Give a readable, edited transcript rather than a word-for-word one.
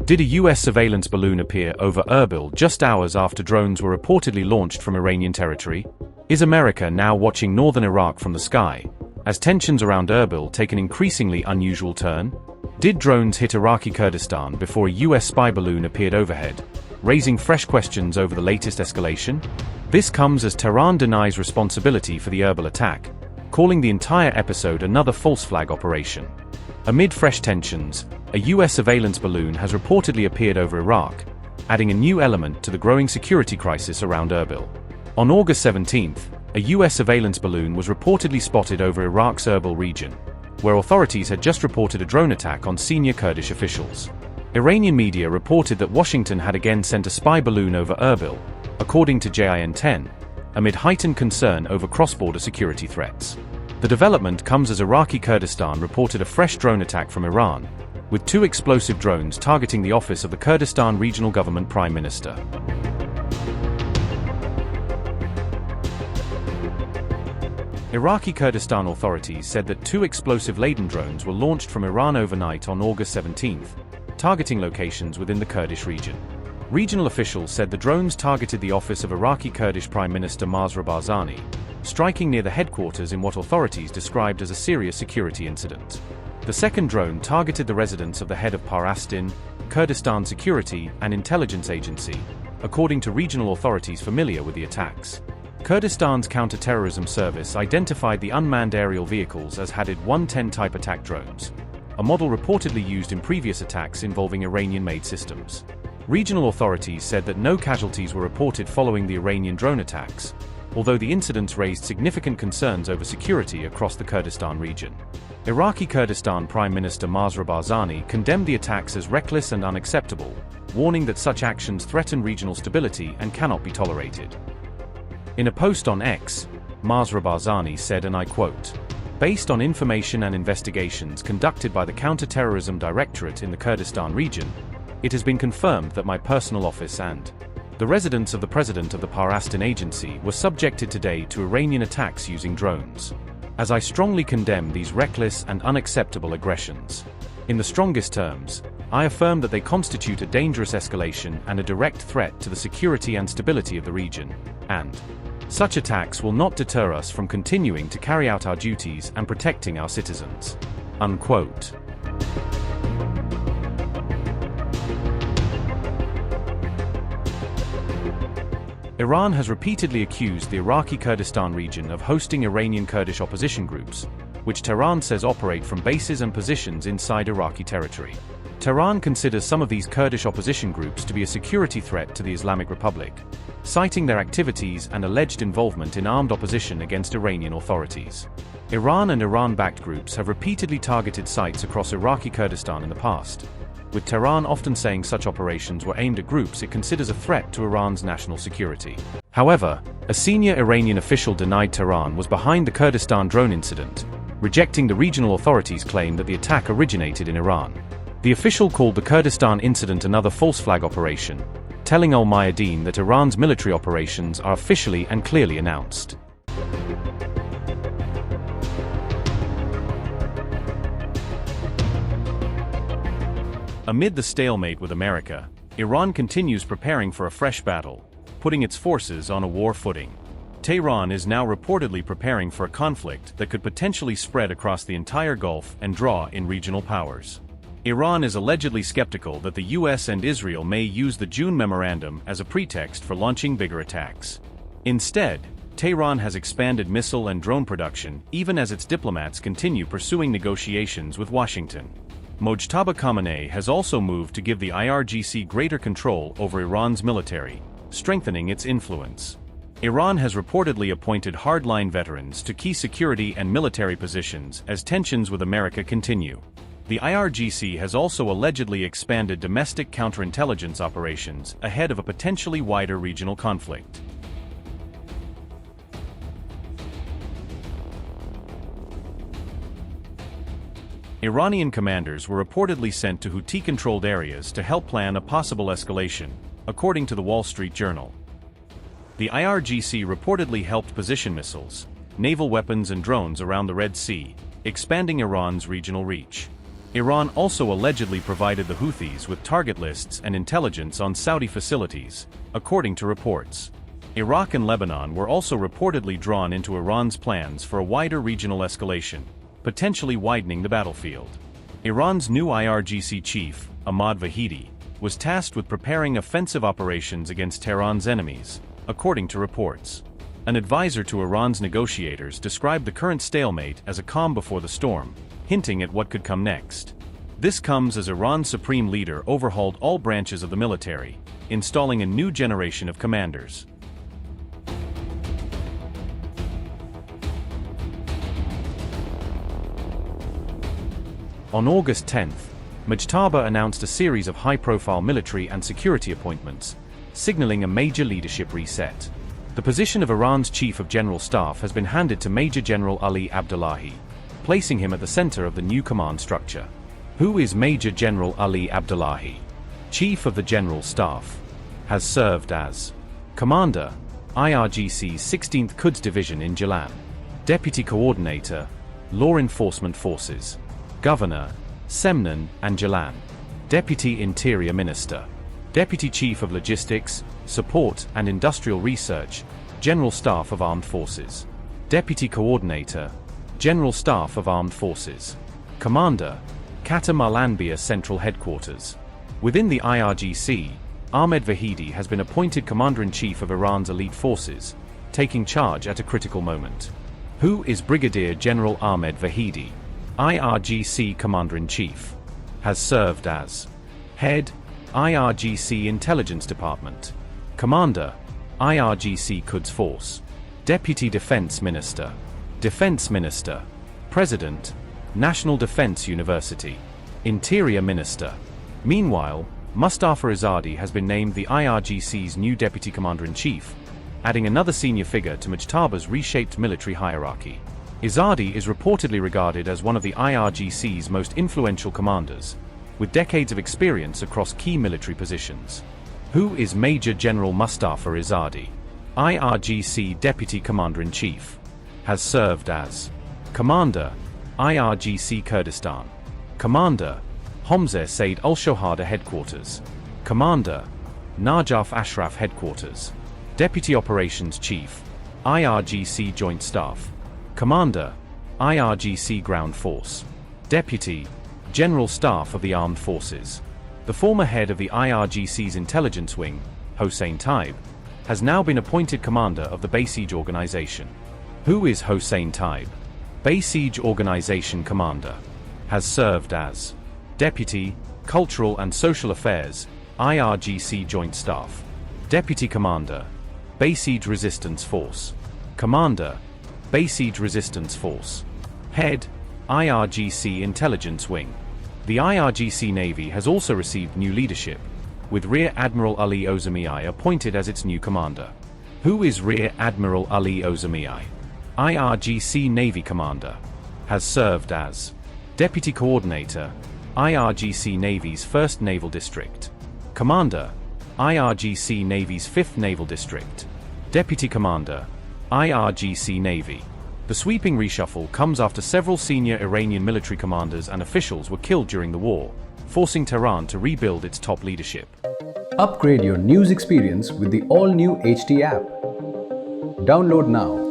Did a US surveillance balloon appear over Erbil just hours after drones were reportedly launched from Iranian territory? Is America now watching northern Iraq from the sky, as tensions around Erbil take an increasingly unusual turn? Did drones hit Iraqi Kurdistan before a US spy balloon appeared overhead, raising fresh questions over the latest escalation? This comes as Tehran denies responsibility for the Erbil attack, calling the entire episode another false flag operation. Amid fresh tensions, a US surveillance balloon has reportedly appeared over Iraq, adding a new element to the growing security crisis around Erbil. On August 17th, a US surveillance balloon was reportedly spotted over Iraq's Erbil region, where authorities had just reported a drone attack on senior Kurdish officials. Iranian media reported that Washington had again sent a spy balloon over Erbil, according to JIN-10, amid heightened concern over cross-border security threats. The development comes as Iraqi Kurdistan reported a fresh drone attack from Iran, with 2 explosive drones targeting the office of the Kurdistan Regional Government Prime Minister. Iraqi Kurdistan authorities said that 2 explosive-laden drones were launched from Iran overnight on August 17th, targeting locations within the Kurdish region. Regional officials said the drones targeted the office of Iraqi Kurdish Prime Minister Barzani, striking near the headquarters in what authorities described as a serious security incident. The second drone targeted the residence of the head of Barzani, Kurdistan Security and Intelligence Agency, according to regional authorities familiar with the attacks. Kurdistan's counter-terrorism service identified the unmanned aerial vehicles as Hadid 110 type attack drones, a model reportedly used in previous attacks involving Iranian-made systems. Regional authorities said that no casualties were reported following the Iranian drone attacks, although the incidents raised significant concerns over security across the Kurdistan region. Iraqi Kurdistan Prime Minister Barzani condemned the attacks as reckless and unacceptable, warning that such actions threaten regional stability and cannot be tolerated. In a post on X, Barzani said, and I quote, "Based on information and investigations conducted by the Counter-Terrorism Directorate in the Kurdistan region, it has been confirmed that my personal office and the residence of the president of the Barzani agency were subjected today to Iranian attacks using drones. As I strongly condemn these reckless and unacceptable aggressions. In the strongest terms, I affirm that they constitute a dangerous escalation and a direct threat to the security and stability of the region, and such attacks will not deter us from continuing to carry out our duties and protecting our citizens." Unquote. Iran has repeatedly accused the Iraqi Kurdistan region of hosting Iranian Kurdish opposition groups, which Tehran says operate from bases and positions inside Iraqi territory. Tehran considers some of these Kurdish opposition groups to be a security threat to the Islamic Republic, citing their activities and alleged involvement in armed opposition against Iranian authorities. Iran and Iran-backed groups have repeatedly targeted sites across Iraqi Kurdistan in the past, with Tehran often saying such operations were aimed at groups it considers a threat to Iran's national security. However, a senior Iranian official denied Tehran was behind the Kurdistan drone incident, rejecting the regional authorities' claim that the attack originated in Iran. The official called the Kurdistan incident another false flag operation, telling Al Mayadeen that Iran's military operations are officially and clearly announced. Amid the stalemate with America, Iran continues preparing for a fresh battle, putting its forces on a war footing. Tehran is now reportedly preparing for a conflict that could potentially spread across the entire Gulf and draw in regional powers. Iran is allegedly skeptical that the US and Israel may use the June memorandum as a pretext for launching bigger attacks. Instead, Tehran has expanded missile and drone production, even as its diplomats continue pursuing negotiations with Washington. Mojtaba Khamenei has also moved to give the IRGC greater control over Iran's military, strengthening its influence. Iran has reportedly appointed hardline veterans to key security and military positions as tensions with America continue. The IRGC has also allegedly expanded domestic counterintelligence operations ahead of a potentially wider regional conflict. Iranian commanders were reportedly sent to Houthi-controlled areas to help plan a possible escalation, according to the Wall Street Journal. The IRGC reportedly helped position missiles, naval weapons and drones around the Red Sea, expanding Iran's regional reach. Iran also allegedly provided the Houthis with target lists and intelligence on Saudi facilities, according to reports. Iraq and Lebanon were also reportedly drawn into Iran's plans for a wider regional escalation, potentially widening the battlefield. Iran's new IRGC chief, Ahmad Vahidi, was tasked with preparing offensive operations against Tehran's enemies, according to reports. An advisor to Iran's negotiators described the current stalemate as a calm before the storm, hinting at what could come next. This comes as Iran's supreme leader overhauled all branches of the military, installing a new generation of commanders. On August 10th, Mujtaba announced a series of high-profile military and security appointments, signaling a major leadership reset. The position of Iran's Chief of General Staff has been handed to Major General Ali Abdullahi, placing him at the center of the new command structure. Who is Major General Ali Abdullahi? Chief of the General Staff. Has served as Commander, IRGC's 16th Quds Division in Jalan. Deputy Coordinator, Law Enforcement Forces. Governor, Semnan and Jalan. Deputy Interior Minister. Deputy Chief of Logistics, Support and Industrial Research, General Staff of Armed Forces. Deputy Coordinator, General Staff of Armed Forces. Commander, Qatar Al-Anbiya Central Headquarters. Within the IRGC, Ahmed Vahidi has been appointed Commander-in-Chief of Iran's elite forces, taking charge at a critical moment. Who is Brigadier General Ahmed Vahidi? IRGC Commander-in-Chief. Has served as Head, IRGC Intelligence Department. Commander, IRGC Quds Force. Deputy Defense Minister. Defense Minister. President, National Defense University. Interior Minister. Meanwhile, Mustafa Izadi has been named the IRGC's new Deputy Commander-in-Chief, adding another senior figure to Mujtaba's reshaped military hierarchy. Izadi is reportedly regarded as one of the IRGC's most influential commanders, with decades of experience across key military positions. Who is Major General Mustafa Izadi? IRGC Deputy Commander-in-Chief. Has served as Commander, IRGC Kurdistan. Commander, Homza Said al-Shohada Headquarters. Commander, Najaf Ashraf Headquarters. Deputy Operations Chief, IRGC Joint Staff. Commander, IRGC Ground Force. Deputy, General Staff of the Armed Forces. The former head of the IRGC's intelligence wing, Hossein Taib, has now been appointed commander of the Basij Organization. Who is Hossein Taib? Basij Organization Commander. Has served as Deputy, Cultural and Social Affairs, IRGC Joint Staff. Deputy Commander, Basij Resistance Force. Commander, Basij Resistance Force. Head, IRGC Intelligence Wing. The IRGC Navy has also received new leadership, with Rear Admiral Ali Ozamiai appointed as its new commander. Who is Rear Admiral Ali Ozamiai? IRGC Navy Commander. Has served as Deputy Coordinator, IRGC Navy's 1st Naval District. Commander, IRGC Navy's 5th Naval District. Deputy Commander, IRGC Navy. The sweeping reshuffle comes after several senior Iranian military commanders and officials were killed during the war, forcing Tehran to rebuild its top leadership. Upgrade your news experience with the all-new HT app. Download now.